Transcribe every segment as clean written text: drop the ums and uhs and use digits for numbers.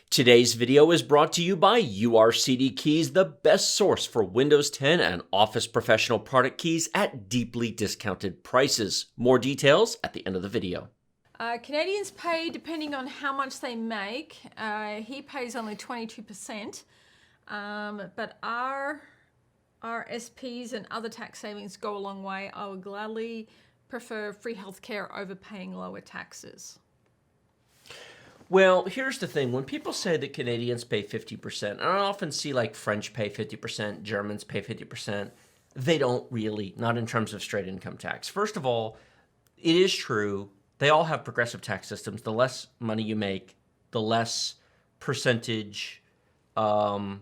Today's video is brought to you by URCD Keys, the best source for Windows 10 and Office Professional product keys at deeply discounted prices. More details at the end of the video. Canadians pay depending on how much they make. He pays only 22%, but our SPs and other tax savings go a long way. I would gladly prefer free healthcare over paying lower taxes. Well, here's the thing. When people say that Canadians pay 50%, and I often see like French pay 50%, Germans pay 50%, they don't really, not in terms of straight income tax. First of all, it is true. They all have progressive tax systems. The less money you make, the less percentage you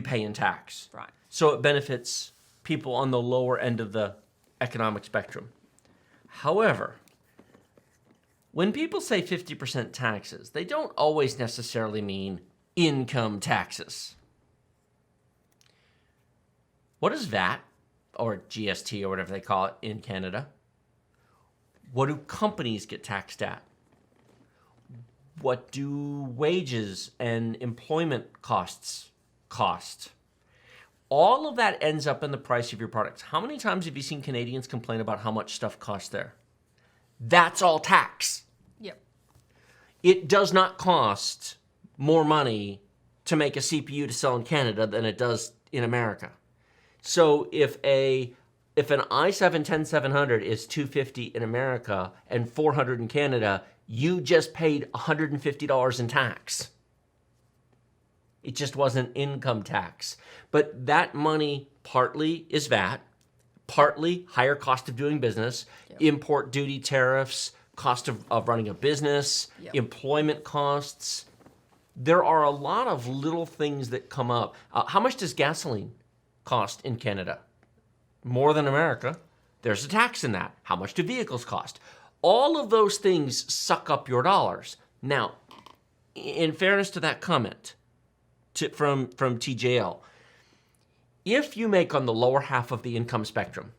pay in tax. Right. So it benefits people on the lower end of the economic spectrum. However, when people say 50% taxes, they don't always necessarily mean income taxes. What is VAT, or GST, or whatever they call it in Canada? What do companies get taxed at? What do wages and employment costs cost? All of that ends up in the price of your products. How many times have you seen Canadians complain about how much stuff costs there? That's all tax. Yep. It does not cost more money to make a CPU to sell in Canada than it does in America. So if an i7-10700 is $250 in America and $400 in Canada, you just paid $150 in tax. It just wasn't income tax. But that money partly is VAT, partly higher cost of doing business, import duty tariffs, cost of running a business, employment costs. There are a lot of little things that come up. How much does gasoline cost in Canada? More than America. There's a tax in that. How much do vehicles cost? All of those things suck up your dollars. Now, in fairness to that comment from TJL, if you make on the lower half of the income spectrum,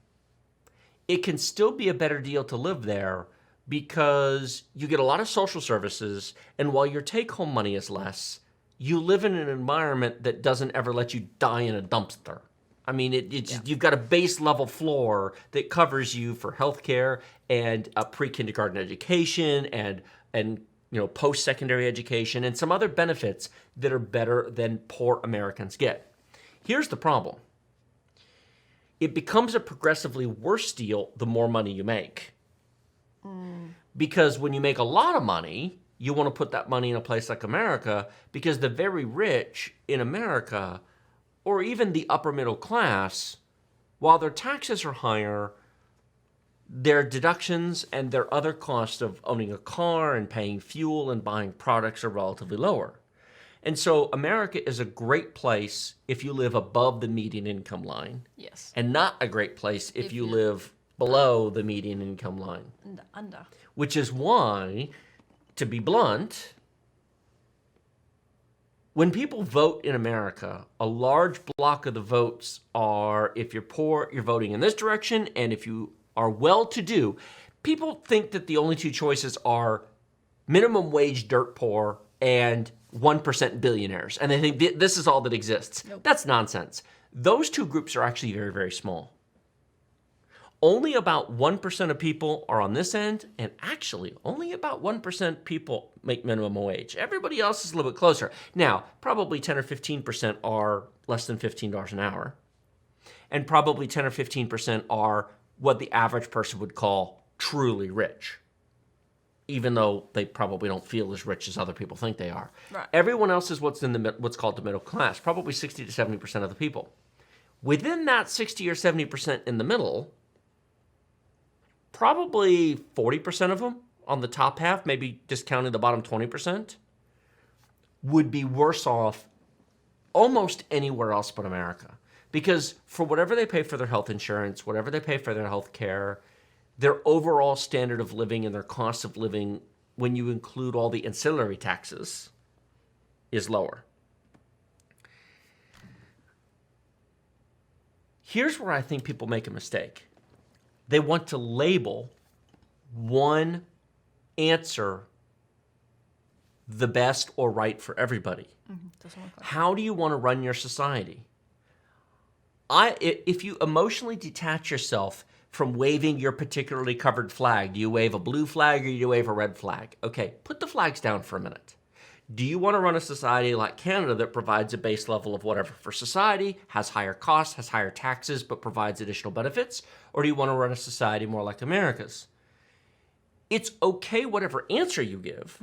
it can still be a better deal to live there because you get a lot of social services, and while your take-home money is less, you live in an environment that doesn't ever let you die in a dumpster. I mean, you've got a base level floor that covers you for healthcare and a pre-kindergarten education and post-secondary education and some other benefits that are better than poor Americans get. Here's the problem. It becomes a progressively worse deal the more money you make. Because when you make a lot of money, you want to put that money in a place like America because the very rich in America, or even the upper middle class, while their taxes are higher, their deductions and their other costs of owning a car and paying fuel and buying products are relatively lower. And so America is a great place if you live above the median income line. Yes. And not a great place if you live below the median income line. Under. Which is why, to be blunt, when people vote in America, a large block of the votes are, if you're poor, you're voting in this direction, and if you are well-to-do, people think that the only two choices are minimum wage dirt poor and 1% billionaires, and they think this is all that exists. Nope. That's nonsense. Those two groups are actually very, very small. Only about 1% of people are on this end, and actually only about 1% people make minimum wage. Everybody else is a little bit closer. Now, probably 10 or 15% are less than $15 an hour, and probably 10 or 15% are what the average person would call truly rich, even though they probably don't feel as rich as other people think they are. Right. Everyone else is what's called the middle class, probably 60 to 70% of the people. Within that 60 or 70% in the middle, probably 40% of them on the top half, maybe discounting the bottom 20%, would be worse off almost anywhere else but America. Because for whatever they pay for their health insurance, whatever they pay for their health care, their overall standard of living and their cost of living, when you include all the ancillary taxes, is lower. Here's where I think people make a mistake. They want to label one answer the best or right for everybody. Doesn't work like How do you want to run your society? If you emotionally detach yourself from waving your particularly covered flag, do you wave a blue flag or do you wave a red flag? Okay, put the flags down for a minute. Do you want to run a society like Canada that provides a base level of whatever for society, has higher costs, has higher taxes, but provides additional benefits? Or do you want to run a society more like America's? It's okay whatever answer you give.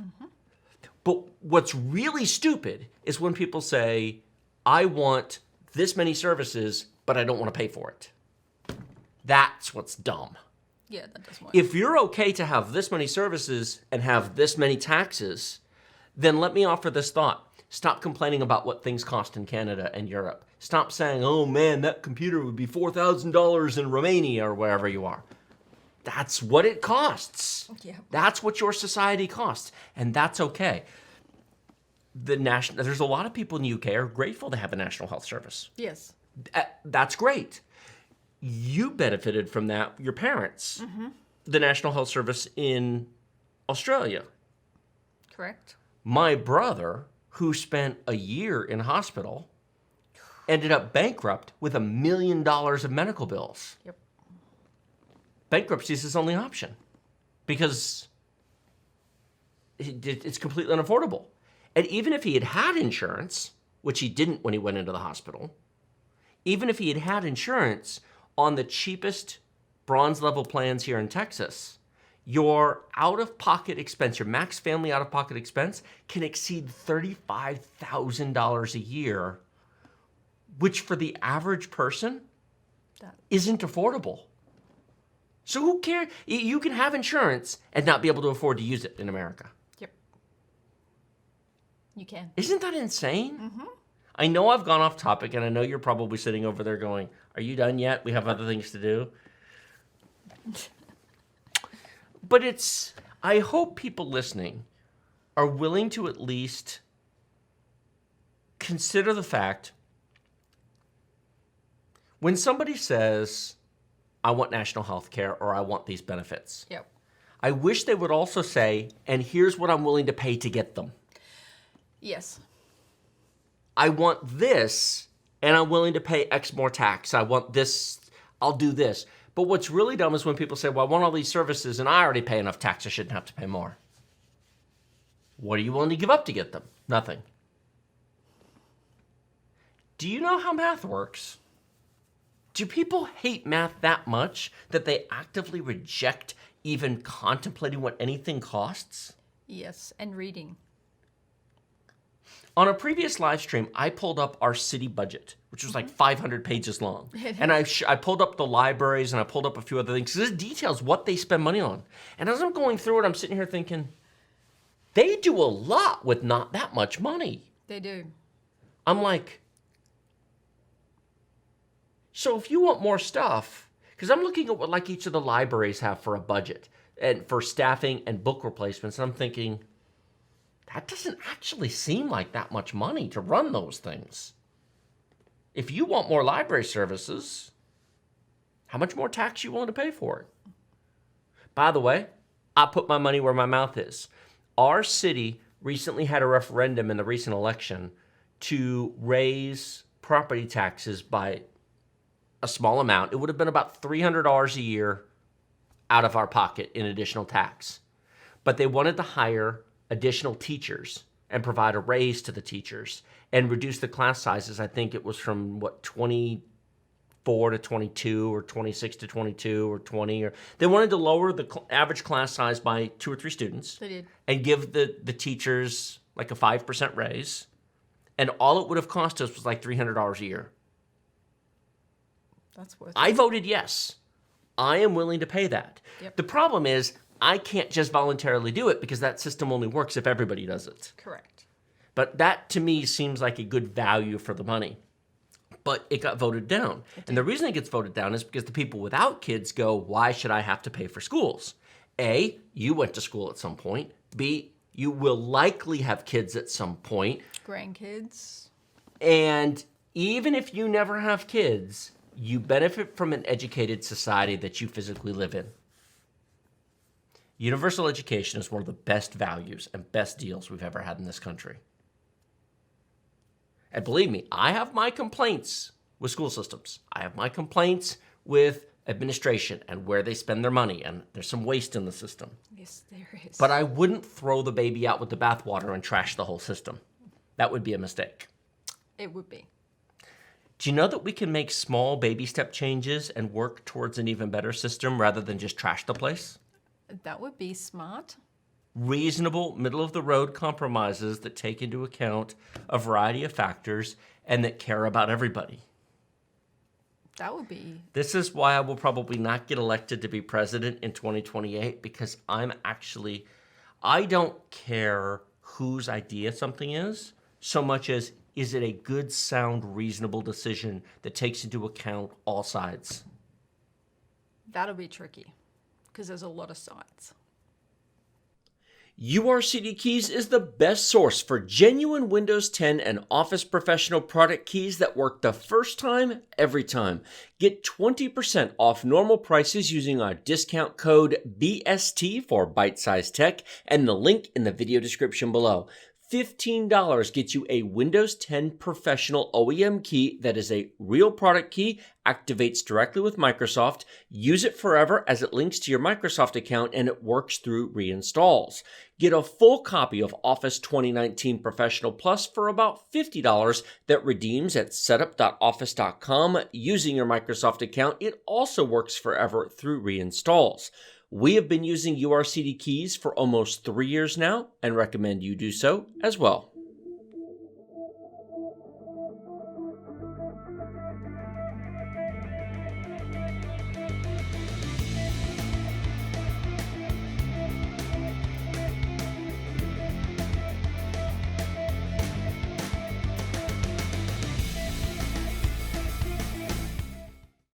But what's really stupid is when people say, I want this many services, but I don't want to pay for it. That's what's dumb. Yeah, that doesn't work. If you're okay to have this many services and have this many taxes, then let me offer this thought. Stop complaining about what things cost in Canada and Europe. Stop saying, oh man, that computer would be $4,000 in Romania or wherever you are. That's what it costs. Yeah. That's what your society costs, and that's okay. There's a lot of people in the UK are grateful to have a national health service. Yes. That's great. You benefited from that, your parents. The National Health Service in Australia. Correct. My brother, who spent a year in hospital, ended up bankrupt with $1 million of medical bills. Yep. Bankruptcy is his only option because it's completely unaffordable. And even if he had had insurance, which he didn't when he went into the hospital, even if he had had insurance on the cheapest bronze level plans here in Texas, your out-of-pocket expense, your max family out-of-pocket expense can exceed $35,000 a year, which for the average person isn't affordable. So who cares? You can have insurance and not be able to afford to use it in America. Yep. You can. Isn't that insane? I know I've gone off topic, and I know you're probably sitting over there going, are you done yet? We have other things to do. But I hope people listening are willing to at least consider the fact when somebody says, I want national health care or I want these benefits. Yep. I wish they would also say, and here's what I'm willing to pay to get them. Yes. I want this, and I'm willing to pay X more tax. I want this, I'll do this. But what's really dumb is when people say, well, I want all these services, and I already pay enough tax, I shouldn't have to pay more. What are you willing to give up to get them? Nothing. Do you know how math works? Do people hate math that much that they actively reject even contemplating what anything costs? Yes, and reading. On a previous live stream, I pulled up our city budget, which was like 500 pages long. And I pulled up the libraries and I pulled up a few other things. This details what they spend money on. And as I'm going through it, I'm sitting here thinking, they do a lot with not that much money. They do. I'm like, so if you want more stuff, because I'm looking at what like each of the libraries have for a budget and for staffing and book replacements, and I'm thinking, that doesn't actually seem like that much money to run those things. If you want more library services, how much more tax you willing to pay for it? By the way, I put my money where my mouth is. Our city recently had a referendum in the recent election to raise property taxes by a small amount. It would have been about $300 a year out of our pocket in additional tax. But they wanted to hire additional teachers and provide a raise to the teachers and reduce the class sizes. I think it was from 24 to 22 or 26 to 22 or 20. Or they wanted to lower the average class size by 2 or 3 students. They did. And give the teachers like a 5% raise. And all it would have cost us was like $300 a year. That's worth it. I voted yes. I am willing to pay that. Yep. The problem is I can't just voluntarily do it because that system only works if everybody does it. Correct. But that to me seems like a good value for the money. But it got voted down. And the reason it gets voted down is because the people without kids go, why should I have to pay for schools? A, you went to school at some point. B, you will likely have kids at some point. Grandkids. And even if you never have kids, you benefit from an educated society that you physically live in. Universal education is one of the best values and best deals we've ever had in this country. And believe me, I have my complaints with school systems. I have my complaints with administration and where they spend their money, and there's some waste in the system. Yes, there is. But I wouldn't throw the baby out with the bathwater and trash the whole system. That would be a mistake. It would be. Do you know that we can make small baby step changes and work towards an even better system rather than just trash the place? That would be smart. Reasonable, middle-of-the-road compromises that take into account a variety of factors and that care about everybody. That would be. This is why I will probably not get elected to be president in 2028, because I don't care whose idea something is so much as is it a good, sound, reasonable decision that takes into account all sides? That'll be tricky because there's a lot of sides. URCD Keys is the best source for genuine Windows 10 and Office Professional product keys that work the first time, every time. Get 20% off normal prices using our discount code BST for Byte Size Tech and the link in the video description below. $15 gets you a Windows 10 Professional OEM key that is a real product key, activates directly with Microsoft, use it forever as it links to your Microsoft account, and it works through reinstalls. Get a full copy of Office 2019 Professional Plus for about $50 that redeems at setup.office.com using your Microsoft account. It also works forever through reinstalls. We have been using URCD keys for almost 3 years now and recommend you do so as well.